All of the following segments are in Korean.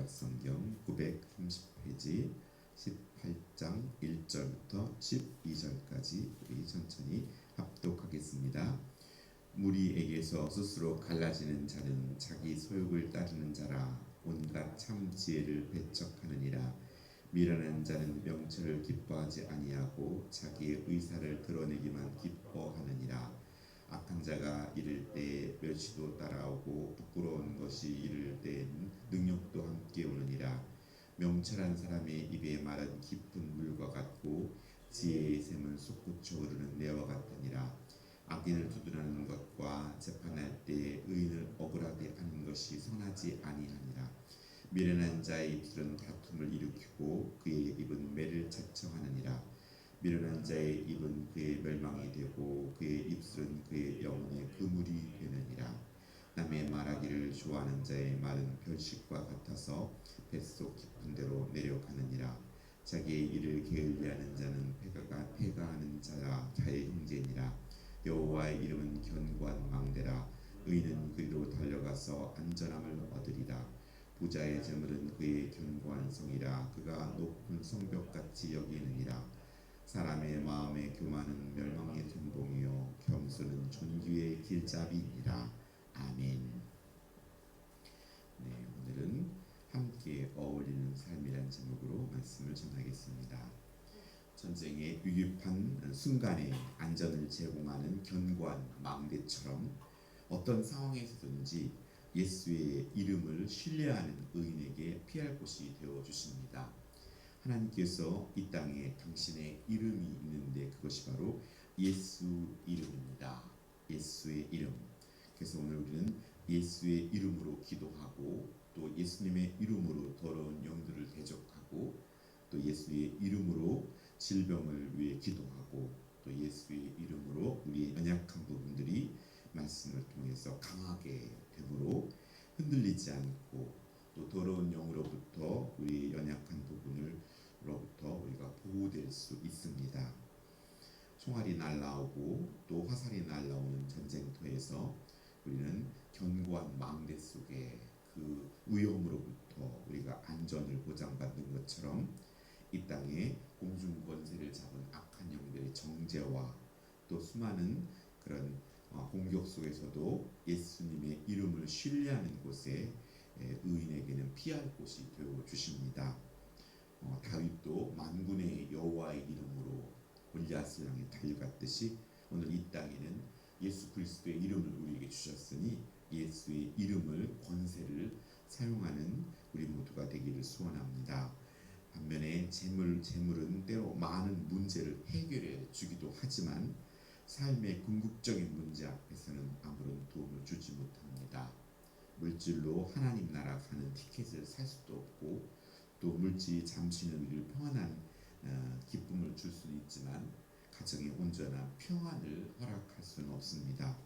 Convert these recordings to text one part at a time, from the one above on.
구약성경 930페이지 18장 1절부터 12절까지 우리 천천히 합독하겠습니다. 무리에게서 스스로 갈라지는 자는 자기 소욕을 따르는 자라. 온갖 참 지혜를 배척하느니라. 미련한 자는 명철을 기뻐하지 아니하고 자기의 의사를 드러내기만 기뻐하느니라. 악한 자가 이를 때 멸시도 따라오고 부끄러운 것이 이를 때에는 능욕도 함께 오느니라. 명철한 사람의 입의 말은 깊은 물과 같고 지혜의 샘은 솟구쳐 오르는 내와 같으니라. 악인을 두둔하는 것과 재판할 때 의인을 억울하게 하는 것이 선하지 아니하니라. 미련한 자의 입술은 다툼을 일으키고 그의 입은 매를 자청하느니라. 미련한 자의 입은 그의 멸망이 되고 그의 입술은 그의 영혼의 그물이 되느니라. 남의 말하기를 좋아하는 자의 말은 별식과 같아서 뱃속 깊은 데로 내려가느니라. 자기의 일을 게을리하는 자는 패가하는 자의 형제니라. 여호와의 이름은 견고한 망대라. 의인은 그리로 달려가서 안전함을 얻으리라. 부자의 재물은 그의 견고한 성이라. 그가 높은 성벽같이 여기느니라. 사람의 마음의 교만은 멸망의 등봉이요 겸손은 존귀의 길잡이니라. 아멘. 네, 오늘은 함께 어울리는 삶이란 제목으로 말씀을 전하겠습니다. 전쟁의 위급한 순간에 안전을 제공하는 견고한 망대처럼 어떤 상황에서든지 예수의 이름을 신뢰하는 의인에게 피할 곳이 되어 주십니다. 하나님께서 이 땅에 당신의 이름이 있는데 그것이 바로 예수 이름입니다. 예수의 이름. 그래서 오늘 우리는 예수의 이름으로 기도하고 또 예수님의 이름으로 더러운 영들을 대적하고 또 예수의 이름으로 질병을 위해 기도하고 또 예수의 이름으로 우리의 연약한 부분들이 말씀을 통해서 강하게 되므로 흔들리지 않고 또 더러운 영으로부터 우리 연약한 부분으로부터 우리가 보호될 수 있습니다. 총알이 날라오고 또 화살이 날라오는 전쟁터에서 우리는 견고한 망대 속에 그 위험으로부터 우리가 안전을 보장받는 것처럼 이 땅에 공중 권세를 잡은 악한 영들의 정죄와 또 수많은 그런 공격 속에서도 예수님의 이름을 신뢰하는 곳에 의인에게는 피할 곳이 되어 주십니다. 다윗도 만군의 여호와의 이름으로 골리앗을 향해 달려갔듯이 오늘 이 땅에는 예수 그리스도의 이름을 우리에게 주셨으니 예수의 이름을 권세를 사용하는 우리 모두가 되기를 소원합니다. 반면에 재물은 때로 많은 문제를 해결해 주기도 하지만 삶의 궁극적인 문제 앞에서는 아무런 도움을 주지 못합니다. 물질로 하나님 나라 가는 티켓을 살 수도 없고 또 물질이 잠시는 우리를 평안한 기쁨을 줄 수는 있지만 가정의 온전한 평안을 허락할 수는 없습니다.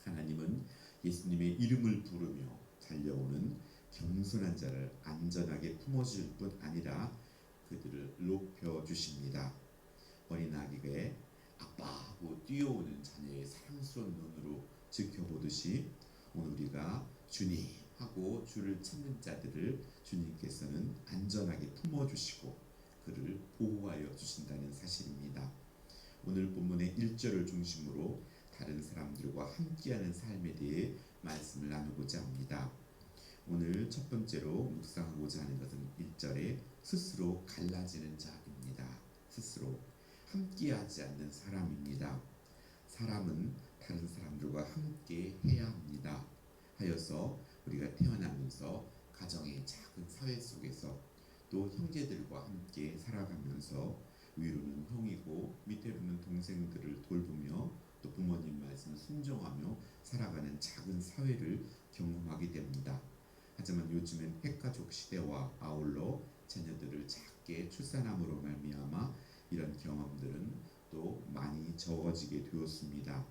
하나님은 예수님의 이름을 부르며 달려오는 겸손한 자를 안전하게 품어줄 뿐 아니라 그들을 높여주십니다. 어린아기가 아빠 하고 뛰어오는 자녀의 사랑스러운 눈으로 지켜보듯이 오늘 우리가 주님 하고 주를 찾는 자들을 주님께서는 안전하게 품어주시고 그를 보호하여 주신다는 사실입니다. 오늘 본문의 1절을 중심으로 다른 사람들과 함께하는 삶에 대해 말씀을 나누고자 합니다. 오늘 첫 번째로 묵상하고자 하는 것은 1절에 스스로 갈라지는 자입니다. 스스로 함께하지 않는 사람입니다. 사람은 다른 사람들과 함께 해야 합니다. 하여서 우리가 태어나면서 가정의 작은 사회 속에서 또 형제들과 함께 살아가면서 위로는 형이고 밑에로는 동생들을 돌보며 또 부모님 말씀을 순종하며 살아가는 작은 사회를 경험하게 됩니다. 하지만 요즘엔 핵가족 시대와 아울러 자녀들을 작게 출산함으로 말미암아 이런 경험들은 또 많이 적어지게 되었습니다.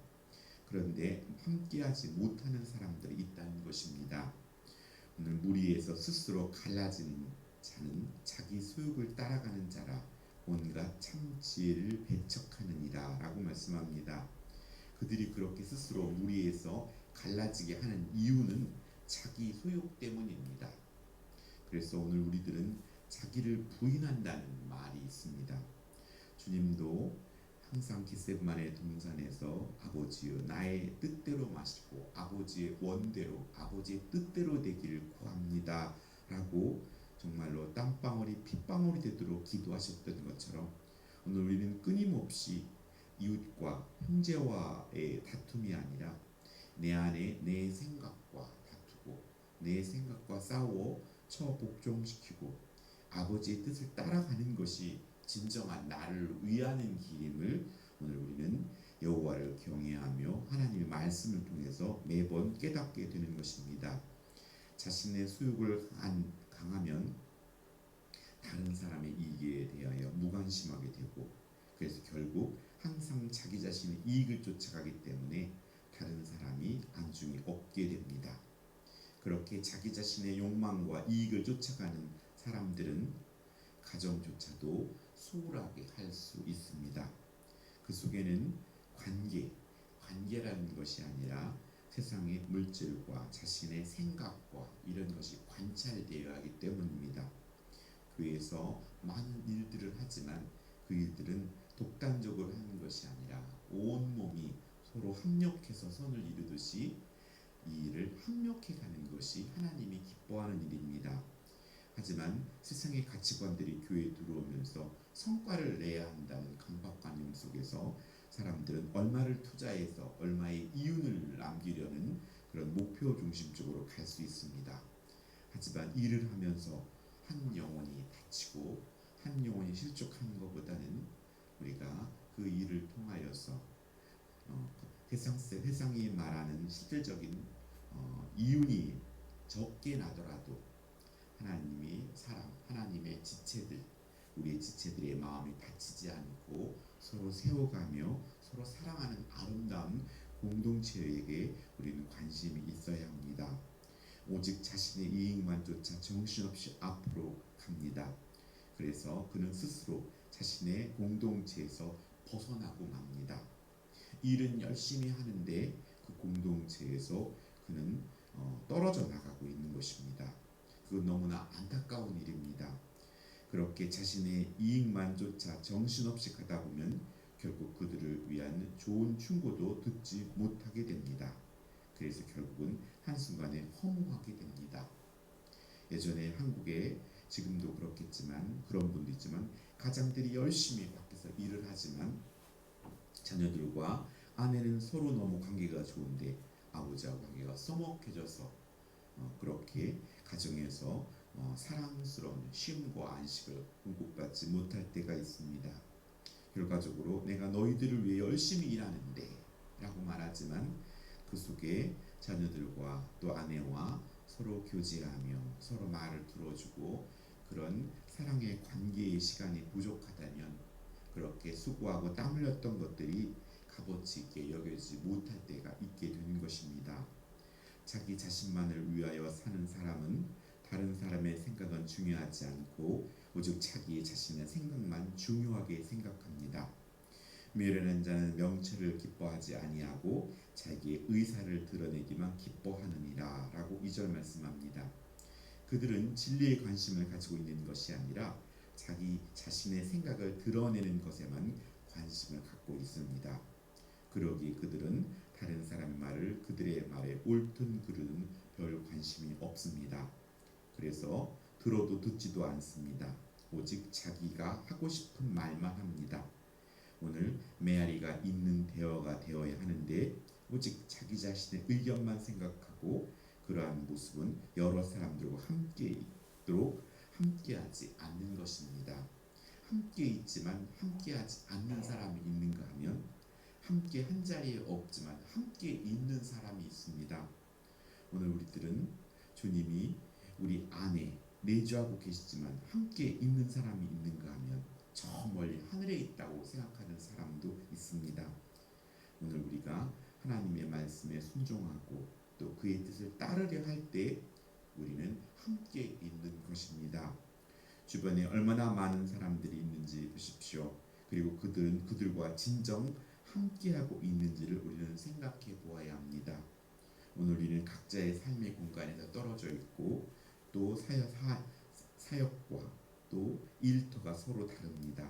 그런데 함께하지 못하는 사람들이 있다는 것입니다. 오늘 무리에서 스스로 갈라진 자는 자기 소욕을 따라가는 자라 온갖 참 지혜를 배척하느니라 라고 말씀합니다. 그들이 그렇게 스스로 무리에서 갈라지게 하는 이유는 자기 소욕 때문입니다. 그래서 오늘 우리들은 자기를 부인한다는 말이 있습니다. 주님도 항상 겟세마네 동산에서 아버지여 나의 뜻대로 마시고 아버지의 원대로 아버지의 뜻대로 되기를 구합니다 라고 정말로 땀방울이 핏방울이 되도록 기도하셨던 것처럼 오늘 우리는 끊임없이 이웃과 형제와의 다툼이 아니라 내 안에 내 생각과 다투고 내 생각과 싸워 처복종시키고 아버지의 뜻을 따라가는 것이 진정한 나를 위하는 길임을 오늘 우리는 여호와를 경외하며 하나님의 말씀을 통해서 매번 깨닫게 되는 것입니다. 자신의 수욕을 강하면 다른 사람의 이익에 대하여 무관심하게 되고 그래서 결국 항상 자기 자신의 이익을 쫓아가기 때문에 다른 사람이 안중이 없게 됩니다. 그렇게 자기 자신의 욕망과 이익을 쫓아가는 사람들은 가정조차도 소홀하게 할 수 있습니다. 그 속에는 관계라는 것이 아니라 세상의 물질과 자신의 생각과 이런 것이 관찰되어야 하기 때문입니다. 교회에서 많은 일들을 하지만 그 일들은 독단적으로 하는 것이 아니라 온 몸이 서로 협력해서 선을 이루듯이 이 일을 협력해 가는 것이 하나님이 기뻐하는 일입니다. 하지만 세상의 가치관들이 교회에 들어오면서 성과를 내야 한다는 강박관념 속에서 사람들은 얼마를 투자해서 얼마의 이윤을 남기려는 그런 목표 중심적으로 갈 수 있습니다. 하지만 일을 하면서 한 영혼이 다치고 한 영혼이 실족하는 것보다는 우리가 그 일을 통하여서 세상이 말하는 실질적인 이윤이 적게 나더라도 하나님의 사랑, 하나님의 지체들, 우리의 지체들의 마음이 다치지 않고 서로 세워가며 서로 사랑하는 아름다운 공동체에게 우리는 관심이 있어야 합니다. 오직 자신의 이익만 쫓아 정신없이 앞으로 갑니다. 그래서 그는 스스로 자신의 공동체에서 벗어나고 맙니다. 일은 열심히 하는데 그 공동체에서 그는 떨어져 나가고 있는 것입니다. 그건 너무나 안타까운 일입니다. 그렇게 자신의 이익만 쫓아 정신없이 가다 보면 결국 그들을 위한 좋은 충고도 듣지 못하게 됩니다. 그래서 결국은 한순간에 허무하게 됩니다. 예전에 한국에 지금도 그렇겠지만 그런 분도 있지만 가장들이 열심히 밖에서 일을 하지만 자녀들과 아내는 서로 너무 관계가 좋은데 아버지하고 관계가 서먹해져서 그렇게 가정에서 사랑스러운 쉼과 안식을 공급받지 못할 때가 있습니다. 결과적으로 내가 너희들을 위해 열심히 일하는데 라고 말하지만 그 속에 자녀들과 또 아내와 서로 교제하며 서로 말을 들어주고 그런 사랑의 관계의 시간이 부족하다면 그렇게 수고하고 땀 흘렸던 것들이 값어치 있게 여겨지지 못할 때가 있게 되는 것입니다. 자기 자신만을 위하여 사는 사람은 다른 사람의 생각은 중요하지 않고 오직 자기 자신의 생각만 중요하게 생각합니다. 미련한 자는 명철을 기뻐하지 아니하고 자기의 의사를 드러내기만 기뻐하느니라 라고 2절 말씀합니다. 그들은 진리에 관심을 가지고 있는 것이 아니라 자기 자신의 생각을 드러내는 것에만 관심을 갖고 있습니다. 그러기에 그들은 다른 사람의 말을 그들의 말에 옳든 그르든 별 관심이 없습니다. 그래서 들어도 듣지도 않습니다. 오직 자기가 하고 싶은 말만 합니다. 오늘 메아리가 있는 대화가 되어야 하는데 오직 자기 자신의 의견만 생각하고 그러한 모습은 여러 사람들과 함께 있도록 함께하지 않는 것입니다. 함께 있지만 함께하지 않는 사람이 있는가 하면 함께 한 자리에 없지만 함께 있는 사람이 있습니다. 오늘 우리들은 주님이 우리 안에 내주하고 계시지만 함께 있는 사람이 있는가 하면 저 멀리 하늘에 있다고 생각하는 사람도 있습니다. 오늘 우리가 하나님의 말씀에 순종하고 또 그의 뜻을 따르려 할 때 우리는 함께 있는 것입니다. 주변에 얼마나 많은 사람들이 있는지 보십시오. 그리고 그들은 그들과 진정 함께하고 있는지를 우리는 생각해 보아야 합니다. 오늘 우리는 각자의 삶의 공간에서 떨어져 있고 또 사역과 또 일터가 서로 다릅니다.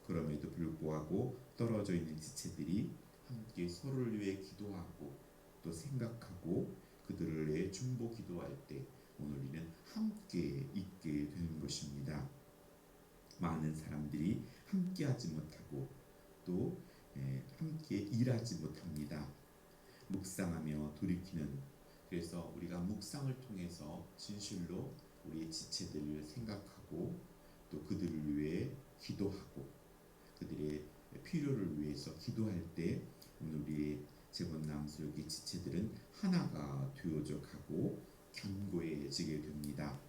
그럼에도 불구하고 떨어져 있는 지체들이 함께 서로를 위해 기도하고 또 생각하고 그들을 위해 중보 기도할 때 오늘 우리는 함께 있게 되는 것입니다. 많은 사람들이 함께하지 못하고 또 함께 일하지 못합니다. 묵상하며 돌이키는, 그래서 우리가 묵상을 통해서 진실로 우리의 지체들을 생각하고 또 그들을 위해 기도하고 그들의 필요를 위해서 기도할 때 오늘 우리의 제본남수의 지체들은 하나가 되어져 가고 견고해지게 됩니다.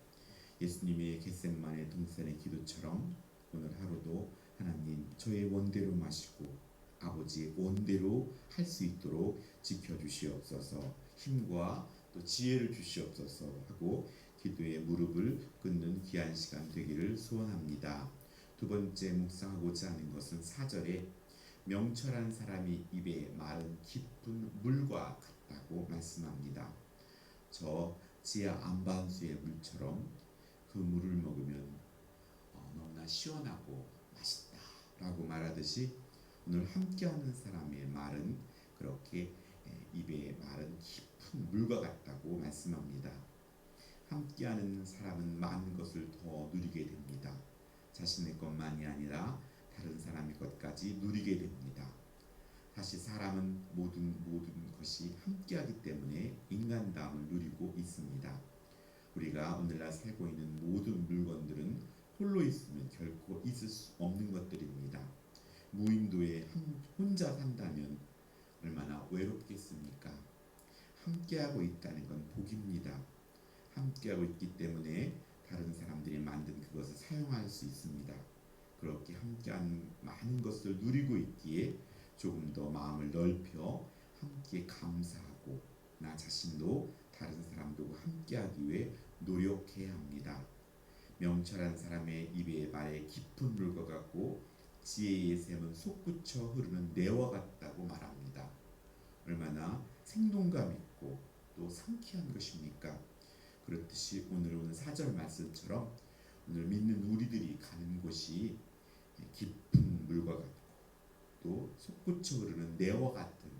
예수님의 겟세마네 동산의 기도처럼 오늘 하루도 하나님 저의 원대로 마시고 아버지의 원대로 할 수 있도록 지켜주시옵소서, 힘과 또 지혜를 주시옵소서 하고 기도의 무릎을 꿇는 귀한 시간 되기를 소원합니다. 두 번째 묵상하고자 하는 것은 4절에 명철한 사람이 입에 마른 깊은 물과 같다고 말씀합니다. 저 지하 안반수의 물처럼 그 물을 먹으면 너무나 시원하고 맛있다 라고 말하듯이 오늘 함께하는 사람의 말은 그렇게 입에 마른 깊은 물과 같다고 말씀합니다. 함께하는 사람은 많은 것을 더 누리게 됩니다. 자신의 것만이 아니라 다른 사람의 것까지 누리게 됩니다. 사실 사람은 모든 것이 함께하기 때문에 인간다움을 누리고 있습니다. 우리가 오늘날 살고 있는 모든 물건들은 홀로 있으면 결코 있을 수 없는 것들입니다. 무인도에 혼자 산다면 얼마나 외롭겠습니까? 함께하고 있다는 건 복입니다. 함께하고 있기 때문에 다른 사람들이 만든 그것을 사용할 수 있습니다. 그렇게 함께하는 많은 것을 누리고 있기에 조금 더 마음을 넓혀 함께 감사하고 나 자신도 다른 사람들과 함께하기 위해 노력해야 합니다. 명철한 사람의 입의 말에 깊은 물과 같고 지혜의 샘은 솟구쳐 흐르는 내와 같다고 말합니다. 얼마나 생동감 있고 또 상쾌한 것입니까? 그렇듯이 오늘 4절 말씀처럼 오늘 믿는 우리들이 가는 곳이 깊은 물과 같고 또 솟구쳐 흐르는 내와 같은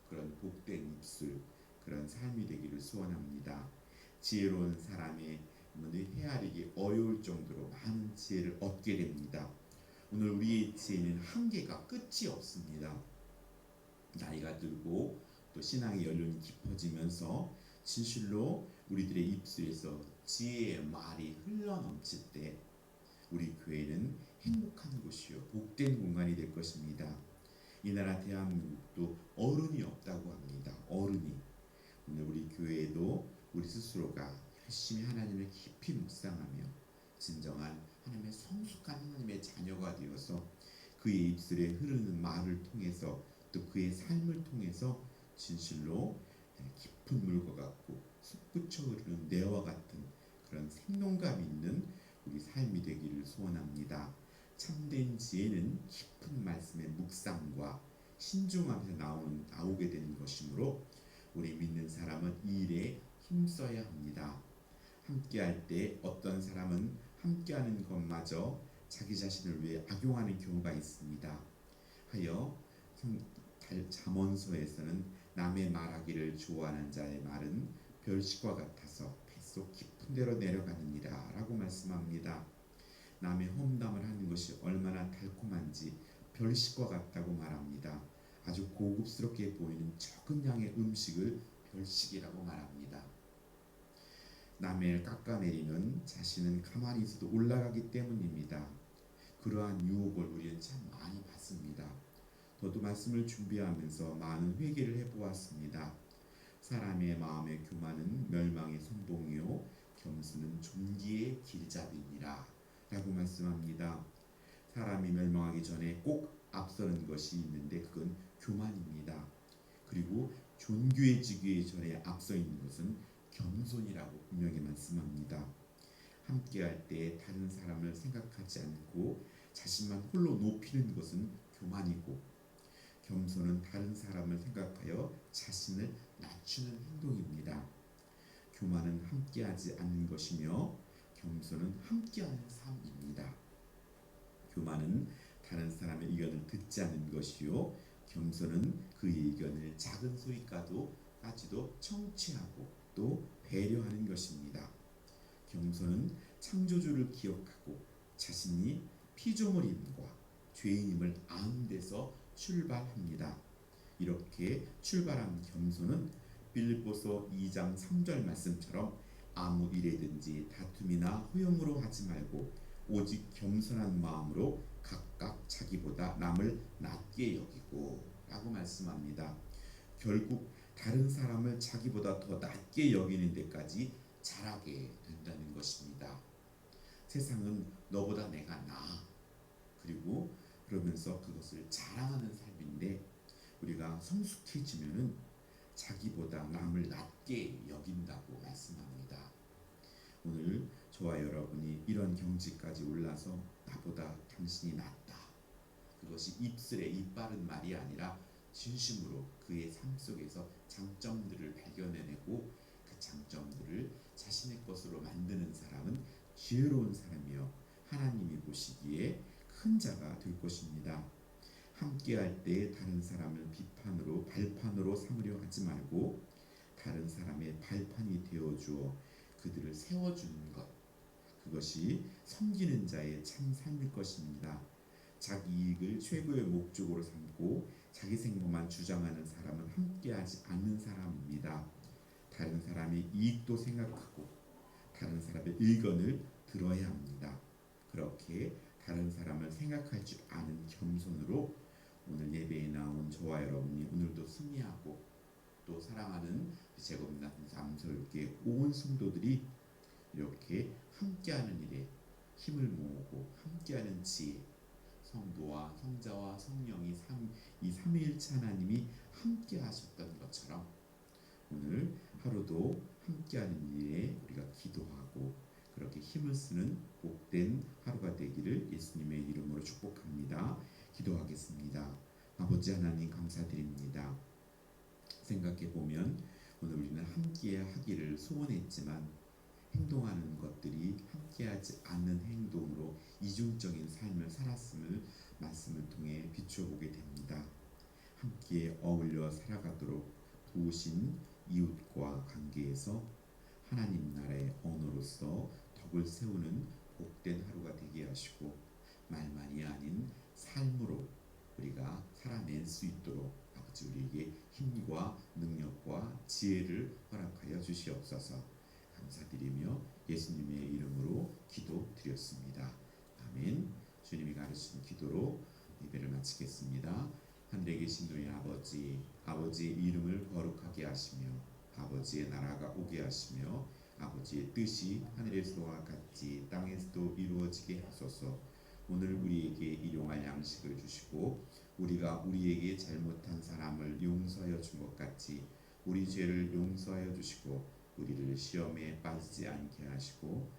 그런 복된 입술, 그런 삶이 되기를 소원합니다. 지혜로운 사람의 문을 헤아리기 어려울 정도로 많은 지혜를 얻게 됩니다. 오늘 우리의 지혜는 한계가 끝이 없습니다. 나이가 들고 또 신앙의 연륜이 깊어지면서 진실로 우리들의 입술에서 지혜의 말이 흘러넘칠 때 우리 교회는 행복한 곳이요 복된 공간이 될 것입니다. 이 나라 대한민국도 어른이 없다고 합니다. 어른이. 오늘 우리 교회에도 우리 스스로가 열심히 하나님을 깊이 묵상하며 진정한 하나님의 성숙한 하나님의 자녀가 되어서 그의 입술에 흐르는 말을 통해서 또 그의 삶을 통해서 진실로 깊은 물과 같고 솟구쳐 흐르는 내와 같은 그런 생동감 있는 우리 삶이 되기를 소원합니다. 참된 지혜는 깊은 말씀의 묵상과 신중하면서 나오게 되는 것이므로 우리 믿는 사람은 이 일에 힘써야 합니다. 함께할 때 어떤 사람은 함께하는 것마저 자기 자신을 위해 악용하는 경우가 있습니다. 하여 잠언서에서는 남의 말하기를 좋아하는 자의 말은 별식과 같아서 뱃속 깊은 데로 내려가느니라 라고 말씀합니다. 남의 험담을 하는 것이 얼마나 달콤한지 별식과 같다고 말합니다. 아주 고급스럽게 보이는 적은 양의 음식을 별식이라고 말합니다. 남을 깎아내리는 자신은 가만히 있어도 올라가기 때문입니다. 그러한 유혹을 우리는 참 많이 받습니다. 저도 말씀을 준비하면서 많은 회개를 해보았습니다. 사람의 마음의 교만은 멸망의 선봉이요 겸손은 존귀의 길잡이니라 라고 말씀합니다. 사람이 멸망하기 전에 꼭 앞서는 것이 있는데 그건 교만입니다. 그리고 존귀해지기 전에 앞서 있는 것은 겸손이라고 분명히 말씀합니다. 함께할 때 다른 사람을 생각하지 않고 자신만 홀로 높이는 것은 교만이고 겸손은 다른 사람을 생각하여 자신을 낮추는 행동입니다. 교만은 함께하지 않는 것이며 겸손은 함께하는 삶입니다. 교만은 다른 사람의 의견을 듣지 않는 것이요, 겸손은 그의 의견을 작은 소리까지도 청취하고 또 배려하는 것입니다. 겸손은 창조주를 기억하고 자신이 피조물임과 죄인임을 아는 데서 출발합니다. 이렇게 출발한 겸손은 빌립보서 2장 3절 말씀처럼 아무 일에든지 다툼이나 허용으로 하지 말고 오직 겸손한 마음으로 각각 자기보다 남을 낮게 여기고 라고 말씀합니다. 결국 다른 사람을 자기보다 더 낮게 여기는 데까지 자라게 된다는 것입니다. 세상은 너보다 내가 나아, 그리고 그러면서 그것을 자랑하는 삶인데, 우리가 성숙해지면은 자기보다 남을 낮게 여긴다고 말씀합니다. 오늘 저와 여러분이 이런 경지까지 올라서 나보다 당신이 낫다, 그것이 입술에 입바른 말이 아니라 진심으로 그의 삶 속에서 장점들을 발견해내고 그 장점들을 자신의 것으로 만드는 사람은 지혜로운 사람이요 하나님이 보시기에 큰 자가 될 것입니다. 함께할 때 다른 사람을 비판으로 발판으로 삼으려 하지 말고 다른 사람의 발판이 되어주어 그들을 세워주는 것, 그것이 섬기는 자의 참 삶일 것입니다. 자기 이익을 최고의 목적으로 삼고 자기 생각만 주장하는 사람은 함께하지 않는 사람입니다. 다른 사람의 이익도 생각하고 다른 사람의 의견을 들어야 합니다. 그렇게 다른 사람을 생각할 줄 아는 겸손으로 오늘 예배에 나온 저와 여러분이 오늘도 승리하고 또 사랑하는 제곱나 남설교회 온 성도들이 이렇게 함께하는 일에 힘을 모으고 함께하는 지혜, 성도와 성자와 성령이 이 삼위일체 하나님이 함께 하셨던 것처럼 오늘 하루도 함께하는 일에 우리가 기도하고 그렇게 힘을 쓰는 복된 하루가 되기를 예수님의 이름으로 축복합니다. 기도하겠습니다. 아버지 하나님 감사드립니다. 생각해 보면 오늘 우리는 함께 하기를 소원했지만 행동하는 것들이 함께하지 않는 행동으로 이중적인 삶을 살았음을 말씀을 통해 비춰보게 됩니다. 함께 어울려 살아가도록 도우신 이웃과 관계에서 하나님 나라의 언어로서 덕을 세우는 복된 하루가 되게 하시고 말만이 아닌 삶으로 우리가 살아낼 수 있도록 아버지 우리에게 힘과 능력과 지혜를 허락하여 주시옵소서. 감사드리며 예수님의 이름으로 기도드렸습니다. 아멘. 주님이 가르치신 기도로 예배를 마치겠습니다. 하늘에 계신 너희 아버지, 아버지의 이름을 거룩하게 하시며 아버지의 나라가 오게 하시며 아버지의 뜻이 하늘에서와 같이 땅에서도 이루어지게 하소서. 오늘 우리에게 일용할 양식을 주시고 우리가 우리에게 잘못한 사람을 용서하여 준 것 같이 우리 죄를 용서하여 주시고 우리를 시험에 빠지지 않게 하시고